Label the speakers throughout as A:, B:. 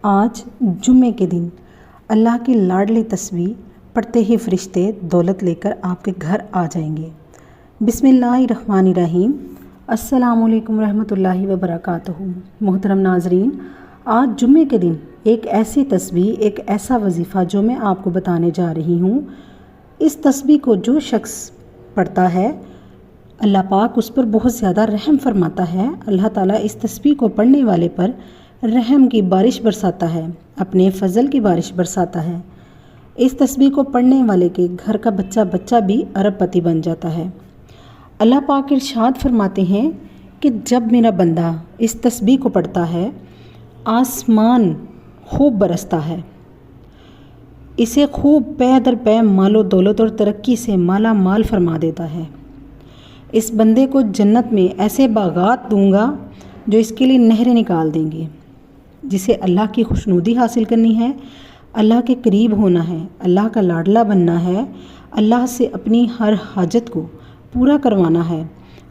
A: آج جمعے کے دن اللہ کی لاڈلی تسبیح پڑھتے ہی فرشتے دولت لے کر آپ کے گھر آ جائیں گے۔ بسم اللہ الرحمن الرحیم۔ السلام علیکم ورحمۃ اللہ وبرکاتہ۔ محترم ناظرین، آج جمعے کے دن ایک ایسی تسبیح، ایک ایسا وظیفہ جو میں آپ کو بتانے جا رہی ہوں، اس تسبیح کو جو شخص پڑھتا ہے اللہ پاک اس پر بہت زیادہ رحم فرماتا ہے۔ اللہ تعالیٰ اس تسبیح کو پڑھنے والے پر رحم کی بارش برساتا ہے، اپنے فضل کی بارش برساتا ہے۔ اس تسبیح کو پڑھنے والے کے گھر کا بچہ بھی ارب پتی بن جاتا ہے۔ اللہ پاک ارشاد فرماتے ہیں کہ جب میرا بندہ اس تسبیح کو پڑھتا ہے، آسمان خوب برستا ہے، اسے خوب پے در پے مال و دولت اور ترقی سے مالا مال فرما دیتا ہے۔ اس بندے کو جنت میں ایسے باغات دوں گا جو اس کے لیے نہریں نکال دیں گے۔ جسے اللہ کی خوشنودی حاصل کرنی ہے، اللہ کے قریب ہونا ہے، اللہ کا لاڈلا بننا ہے، اللہ سے اپنی ہر حاجت کو پورا کروانا ہے،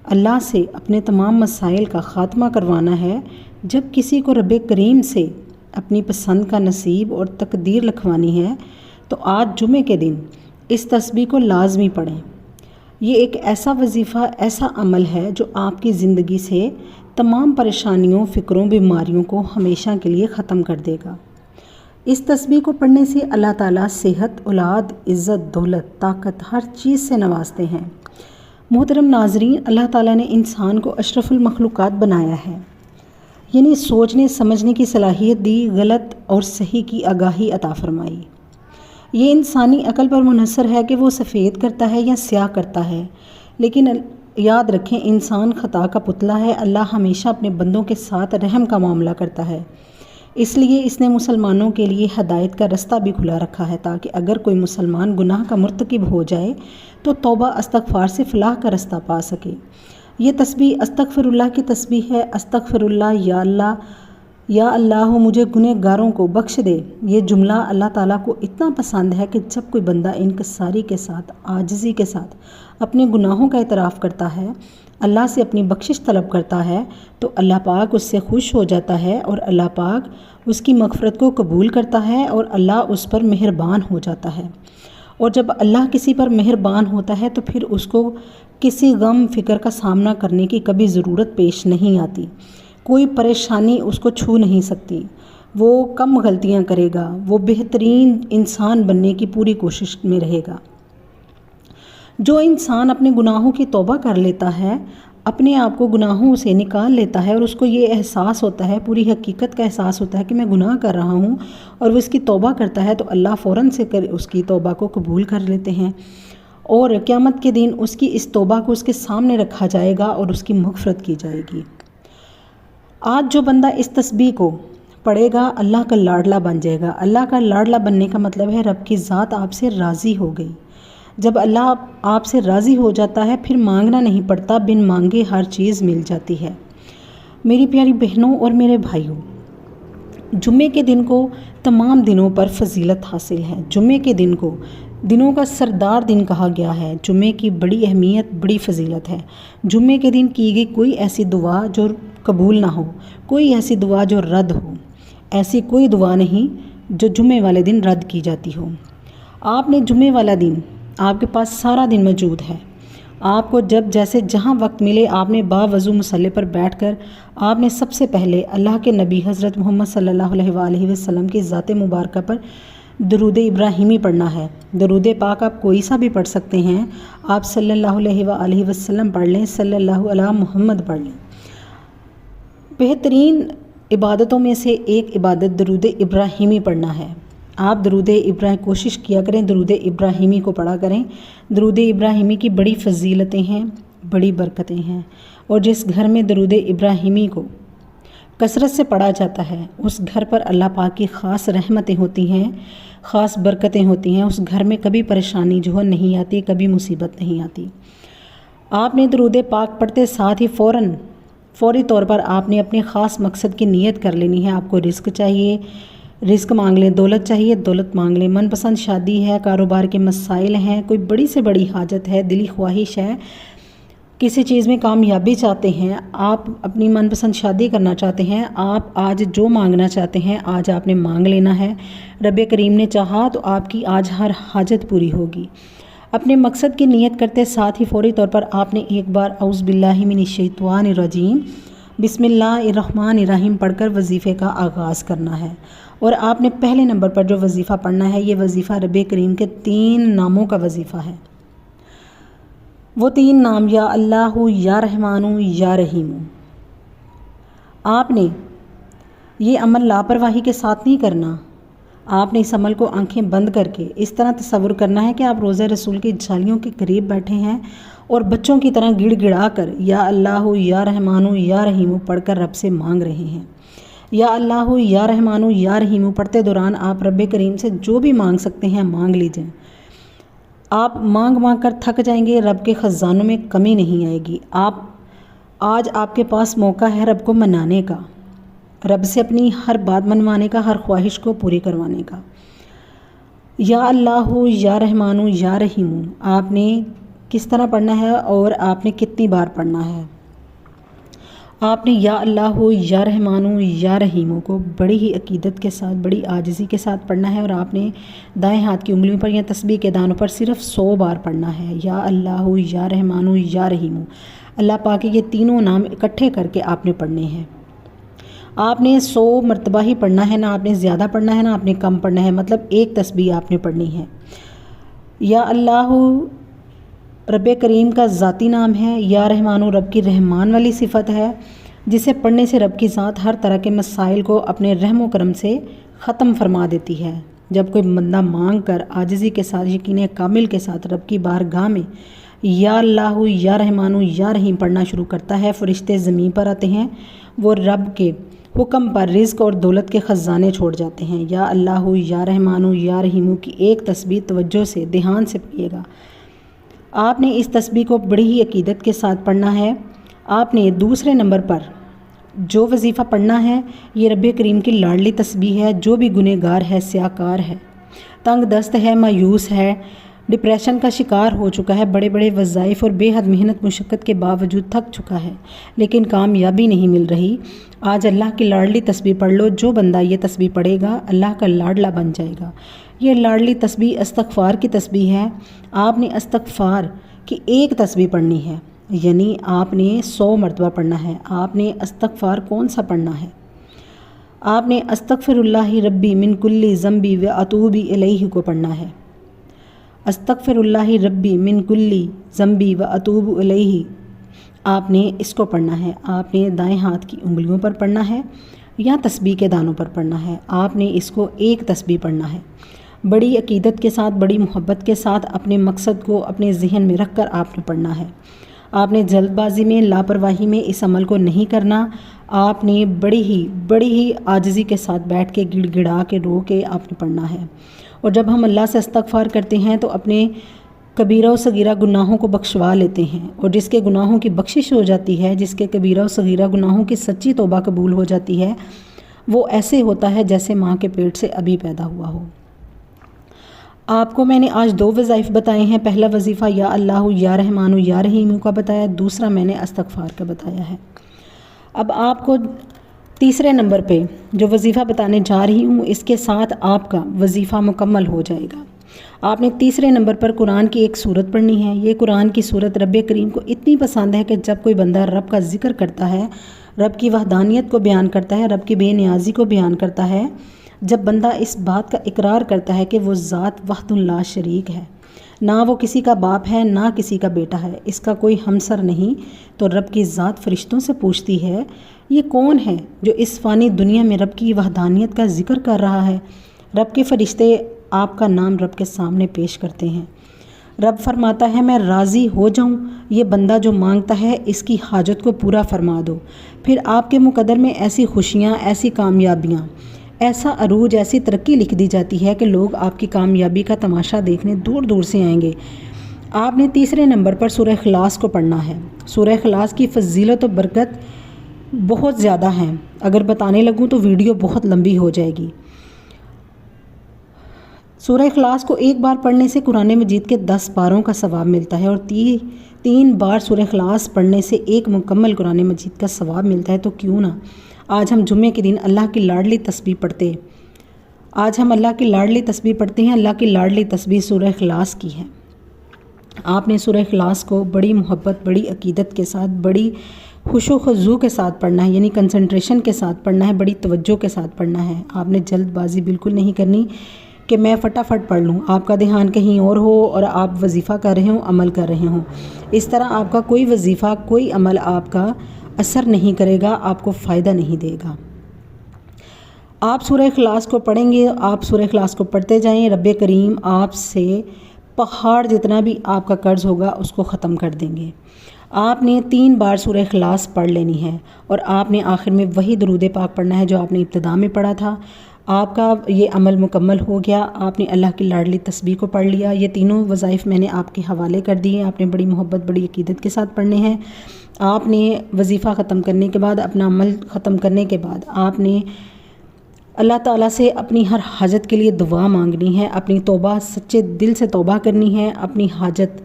A: اللہ سے اپنے تمام مسائل کا خاتمہ کروانا ہے۔ جب کسی کو رب کریم سے اپنی پسند کا نصیب اور تقدیر لکھوانی ہے تو آج جمعے کے دن اس تسبیح کو لازمی پڑھیں۔ یہ ایک ایسا وظیفہ، ایسا عمل ہے جو آپ کی زندگی سے تمام پریشانیوں، فکروں، بیماریوں کو ہمیشہ کے لیے ختم کر دے گا۔ اس تسبیح کو پڑھنے سے اللہ تعالیٰ صحت، اولاد، عزت، دولت، طاقت ہر چیز سے نوازتے ہیں۔ محترم ناظرین، اللہ تعالیٰ نے انسان کو اشرف المخلوقات بنایا ہے، یعنی سوچنے سمجھنے کی صلاحیت دی، غلط اور صحیح کی آگاہی عطا فرمائی۔ یہ انسانی عقل پر منحصر ہے کہ وہ سفید کرتا ہے یا سیاہ کرتا ہے، لیکن یاد رکھیں انسان خطا کا پتلا ہے۔ اللہ ہمیشہ اپنے بندوں کے ساتھ رحم کا معاملہ کرتا ہے، اس لیے اس نے مسلمانوں کے لیے ہدایت کا رستہ بھی کھلا رکھا ہے تاکہ اگر کوئی مسلمان گناہ کا مرتکب ہو جائے تو توبہ استغفار سے فلاح کا رستہ پا سکے۔ یہ تسبیح استغفر اللہ کی تسبیح ہے۔ استغفر اللہ، یا اللہ مجھے گنہگاروں کو بخش دے۔ یہ جملہ اللہ تعالیٰ کو اتنا پسند ہے کہ جب کوئی بندہ انکساری کے ساتھ، عاجزی کے ساتھ اپنے گناہوں کا اعتراف کرتا ہے، اللہ سے اپنی بخشش طلب کرتا ہے تو اللہ پاک اس سے خوش ہو جاتا ہے اور اللہ پاک اس کی مغفرت کو قبول کرتا ہے اور اللہ اس پر مہربان ہو جاتا ہے۔ اور جب اللہ کسی پر مہربان ہوتا ہے تو پھر اس کو کسی غم فکر کا سامنا کرنے کی کبھی ضرورت پیش نہیں آتی، کوئی پریشانی اس کو چھو نہیں سکتی، وہ کم غلطیاں کرے گا، وہ بہترین انسان بننے کی پوری کوشش میں رہے گا۔ جو انسان اپنے گناہوں کی توبہ کر لیتا ہے، اپنے آپ کو گناہوں سے نکال لیتا ہے اور اس کو یہ احساس ہوتا ہے، پوری حقیقت کا احساس ہوتا ہے کہ میں گناہ کر رہا ہوں، اور وہ اس کی توبہ کرتا ہے تو اللہ فوراً سے اس کی توبہ کو قبول کر لیتے ہیں اور قیامت کے دن اس کی اس توبہ کو اس کے سامنے رکھا جائے گا اور اس کی مغفرت کی جائے گی۔ آج جو بندہ اس تسبیح کو پڑھے گا اللہ کا لاڈلا بن جائے گا۔ اللہ کا لاڈلا بننے کا مطلب ہے رب کی ذات آپ سے راضی ہو گئی۔ جب اللہ آپ سے راضی ہو جاتا ہے پھر مانگنا نہیں پڑتا، بن مانگے ہر چیز مل جاتی ہے۔ میری پیاری بہنوں اور میرے بھائیوں، جمعے کے دن کو تمام دنوں پر فضیلت حاصل ہے۔ جمعے کے دن کو دنوں کا سردار دن کہا گیا ہے۔ جمعے کی بڑی اہمیت، بڑی فضیلت ہے۔ جمعے کے دن کی گئی کوئی ایسی دعا جو قبول نہ ہو، کوئی ایسی دعا جو رد ہو، ایسی کوئی دعا نہیں جو جمعے والے دن رد کی جاتی ہو۔ آپ نے جمعے والا دن، آپ کے پاس سارا دن موجود ہے، آپ کو جب جیسے جہاں وقت ملے آپ نے باوضو مصلی پر بیٹھ کر آپ نے سب سے پہلے اللہ کے نبی حضرت محمد صلی اللہ علیہ وآلہ وسلم کی ذات مبارکہ پر درود ابراہیمی پڑھنا ہے۔ درود پاک آپ کوئی سا بھی پڑھ سکتے ہیں، آپ صلی اللہ علیہ وآلہ وسلم پڑھ لیں، صلی اللہ علیہ محمد پڑھ لیں۔ بہترین عبادتوں میں سے ایک عبادت درود ابراہیمی پڑھنا ہے۔ آپ درود ابراہیم کوشش کیا کریں، درود ابراہیمی کو پڑھا کریں۔ درود ابراہیمی کی بڑی فضیلتیں ہیں، بڑی برکتیں ہیں، اور جس گھر میں درود ابراہیمی کو کثرت سے پڑھا جاتا ہے اس گھر پر اللہ پاک کی خاص رحمتیں ہوتی ہیں، خاص برکتیں ہوتی ہیں۔ اس گھر میں کبھی پریشانی جو ہے نہیں آتی، کبھی مصیبت نہیں آتی۔ آپ نے درود پاک پڑھتے ساتھ ہی فوری طور پر آپ نے اپنے خاص مقصد کی نیت کر لینی ہے۔ آپ کو رزق چاہیے، رزق مانگ لیں، دولت چاہیے، دولت مانگ لیں، من پسند شادی ہے، کاروبار کے مسائل ہیں، کوئی بڑی سے بڑی حاجت ہے، دلی خواہش ہے किसी चीज़ में कामयाबी चाहते हैं, आप अपनी मनपसंद शादी करना चाहते हैं, आप आज जो मांगना चाहते हैं आज आपने मांग लेना है। रब करीम ने चाहा तो आपकी आज हर हाजत पूरी होगी। अपने मकसद की नीयत करते साथ ही फ़ौरी तौर पर आपने एक बार औज़ु बिल्लाहि मिनश्शैतानिर्रजीम बिस्मिल्लाहिर्रहमानिर्रहीम पढ़कर वजीफ़े का आगाज़ करना है। और आपने पहले नंबर पर जो वजीफ़ा पढ़ना है ये वजीफ़ा रब करीम के 3 नामों का वजीफ़ा है। वो 3 नाम या अल्लाहु, या रहमानु, या रहीमु। आपने ये अमल लापरवाही के साथ नहीं करना। आपने इस अमल को आंखें बंद करके इस तरह तसव्वुर करना है कि आप रोज़ा रसूल की जालियों के करीब बैठे हैं और बच्चों की तरह गिड़गिड़ा कर या अल्लाहु, या रहमानु, या रहीमु पढ़कर रब से मांग रहे हैं। या अल्लाहु, या रहमानु, या रहीमु पढ़ते दौरान आप रब करीम से जो भी मांग सकते हैं मांग लीजिए। आप मांग मांग कर थक जाएंगे, रब के ख़ज़ानों में कमी नहीं आएगी। आज आपके पास मौका है रब को मनाने का, रब से अपनी हर बात मनवाने का, हर ख्वाहिश को पूरी करवाने का। या अल्लाहु, या रहमानु, या रहीमु आपने किस तरह पढ़ना है और आपने कितनी बार पढ़ना है। आपने या अल्लाहु, या रहमानु, या रहीमु को बड़ी ही अकीदत के साथ, बड़ी आजिज़ी के साथ पढ़ना है और आपने दाएं हाथ की उंगलियों पर या तस्बीह के दानों पर सिर्फ 100 बार पढ़ना है। या अल्लाहु, या रहमानु, या रहीमु अल्लाह पाक के ये तीनों नाम इकट्ठे करके आपने पढ़ने हैं। आपने 100 मरतबा ही पढ़ना है, ना आपने ज़्यादा पढ़ना है ना आपने कम पढ़ना है, मतलब एक तस्बीह आपने पढ़नी है। या अल्लाहु रब करीम का ज़ाती नाम है, या रहमानु रब की रहमान वाली सिफ़त है जिसे पढ़ने से रब की ज़ात हर तरह के मसाइल को अपने रहम व करम से ख़त्म फरमा देती है। जब कोई बंदा मांग कर आजिज़ी के साथ, यकीन कामिल के साथ रब की बारगाह में या अल्लाहु, या रहमानु, या रहीम पढ़ना शुरू करता है, फ़रिश्ते ज़मीन पर आते हैं, वो रब के हुक्म पर रिज़्क़ और दौलत के ख़ज़ाने छोड़ जाते हैं। या अल्लाहु, या रहमानु, या रहीमु की एक तस्बीह तवज्जो से, ध्यान से पढ़िएगा। आपने इस तस्बीह को बड़ी ही अकीदत के साथ पढ़ना है। आपने दूसरे नंबर पर जो वजीफ़ा पढ़ना है ये रब करीम की लाडली तस्बीह है। जो भी गुनहगार है, स्याकार है, तंग दस्त है, मायूस है, डिप्रेशन का शिकार हो चुका है, बड़े बड़े वज़ाइफ और बेहद मेहनत मुशक्क़त के बावजूद थक चुका है लेकिन कामयाबी नहीं मिल रही, आज अल्लाह की लाडली तस्बीह पढ़ लो। जो बंदा ये तस्बीह पढ़ेगा अल्लाह का लाडला बन जाएगा। ये लाडली तस्बीह इस्तग़फ़ार की तस्बीह है। आपने इस्तग़फ़ार की एक तस्बीह पढ़नी है, यानी आपने 100 मरतबा पढ़ना है। आपने इस्तग़फ़ार कौन सा पढ़ना है? आपने अस्तग़फ़िरुल्लाहि रब्बी मिन कुल्ली ज़ंबी व अतूबी इलैहि को पढ़ना है। अस्तग़फ़िरुल्लाहि रब्बी मिन कुल्ली ज़ंबी व अतूबु इलैहि आपने इसको पढ़ना है। आपने दाएं हाथ की उंगलियों पर पढ़ना है या तस्बीह के दानों पर पढ़ना है। आपने इसको एक तस्बीह पढ़ना है। बड़ी अकीदत के साथ, बड़ी मोहब्बत के साथ अपने मकसद को अपने जहन में रख कर आपने पढ़ना है। आपने जल्दबाजी में, लापरवाही में इस अमल को नहीं करना। आपने बड़ी ही आजिज़ी के साथ बैठ के गिड़गिड़ा के रो के आपने पढ़ना है। और जब हम अल्लाह से इस्तग़फ़ार करते हैं तो अपने कबीरा और सगीरा गुनाहों को बख्शवा लेते हैं और जिसके गुनाहों की बख्शिश हो जाती है, जिसके कबीरा और सगीरा गुनाहों की सच्ची तौबा कबूल हो जाती है, वो ऐसे होता है जैसे माँ के पेट से अभी पैदा हुआ हो। आपको मैंने आज 2 वज़ाइफ बताए हैं। पहला वजीफ़ा या अल्लाहु, या रहमानु, या रहीमु का बताया, दूसरा मैंने इस्तग़फ़ार का बताया है। अब आपको तीसरे नंबर पे जो वजीफ़ा बताने जा रही हूँ इसके साथ आपका वजीफ़ा मुकम्मल हो जाएगा। आपने तीसरे नंबर पर कुरान की एक सूरत पढ़नी है। ये कुरान की सूरत रब करीम को इतनी पसंद है कि जब कोई बंदा रब का ज़िक्र करता है, रब की वहदानियत को बयान करता है, रब की बेनियाज़ी को बयान करता है, जब बंदा इस बात का इकरार करता है कि वो ज़ात वहदुन ला शरीक है, ना वो किसी का बाप है ना किसी का बेटा है, इसका कोई हमसर नहीं, तो रब की ज़ात फ़रिश्तों से पूछती है ये कौन है जो इस फ़ानी दुनिया में रब की वहदानियत का ज़िक्र कर रहा है। रब के फ़रिश्ते आपका नाम रब के सामने पेश करते हैं। रब फरमाता है मैं राज़ी हो जाऊँ, ये बंदा जो मांगता है इसकी हाजत को पूरा फरमा दो। फिर आपके मुकद्दर में ऐसी खुशियाँ, ऐसी कामयाबियाँ, ऐसा अरूज, ऐसी तरक्की लिख दी जाती है कि लोग आपकी कामयाबी का तमाशा देखने दूर दूर से आएंगे। आपने तीसरे नंबर पर सूरह इखलास को पढ़ना है। सूरह इखलास की फजीलत और बरकत बहुत ज़्यादा हैं। अगर बताने लगूँ तो वीडियो बहुत लंबी हो जाएगी। सूरह इखलास को एक बार पढ़ने से कुरान मजीद के 10 पारों का सवाब मिलता है और 3 बार सूरह इखलास पढ़ने से एक मुकम्मल कुरान मजीद का सवाब मिलता है। तो क्यों ना आज हम जुम्मे के दिन अल्लाह की लाडली तस्बीह पढ़ते हैं। आज हम अल्लाह की लाडली तस्बीह पढ़ते हैं। अल्लाह की लाडली तस्बीह सूरह इखलास की है। आपने सूरह इखलास को बड़ी मोहब्बत, बड़ी अकीदत के साथ, बड़ी खुशो खुजू के साथ पढ़ना है, यानी कंसंट्रेशन के साथ पढ़ना है, बड़ी तवज्जो के साथ पढ़ना है। आपने जल्दबाजी बिल्कुल नहीं करनी कि मैं फटाफट पढ़ लूँ। आपका ध्यान कहीं और हो और आप वजीफ़ा कर रहे हो, अमल कर रहे हो। इस तरह आपका कोई वजीफ़ा, कोई अमल आपका असर नहीं करेगा, आपको फ़ायदा नहीं देगा। आप सूरह इखलास को पढ़ेंगे, आप सूरह इखलास को पढ़ते जाएं, रब्बे करीम आपसे पहाड़ जितना भी आपका कर्ज़ होगा उसको ख़त्म कर देंगे। आपने 3 बार सूरह इखलास पढ़ लेनी है और आपने आखिर में वही दरूद पाक पढ़ना है जो आपने इब्तिदा में पढ़ा था। आपका ये अमल मुकम्मल हो गया। आपने अल्लाह की लाडली तस्बीह को पढ़ लिया। ये तीनों वज़ाइफ़ मैंने आपके हवाले कर दिए। आपने बड़ी मोहब्बत, बड़ी अकीदत के साथ पढ़ने हैं। आपने वजीफ़ा ख़त्म करने के बाद, अपना अमल ख़त्म करने के बाद आपने अल्लाह ताला से अपनी हर हाजत के लिए दुआ मांगनी है। अपनी तौबा सच्चे दिल से तौबा करनी है। अपनी हाजत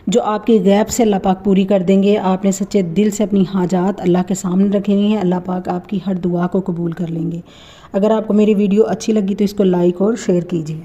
A: जो आपके गैब से अल्लाह पाक पूरी कर देंगे, आपने सच्चे दिल से अपनी हाजात अल्लाह के सामने रखनी है। अल्लाह पाक आपकी हर दुआ को कबूल कर लेंगे। अगर आपको मेरी वीडियो अच्छी लगी तो इसको लाइक और शेयर कीजिए।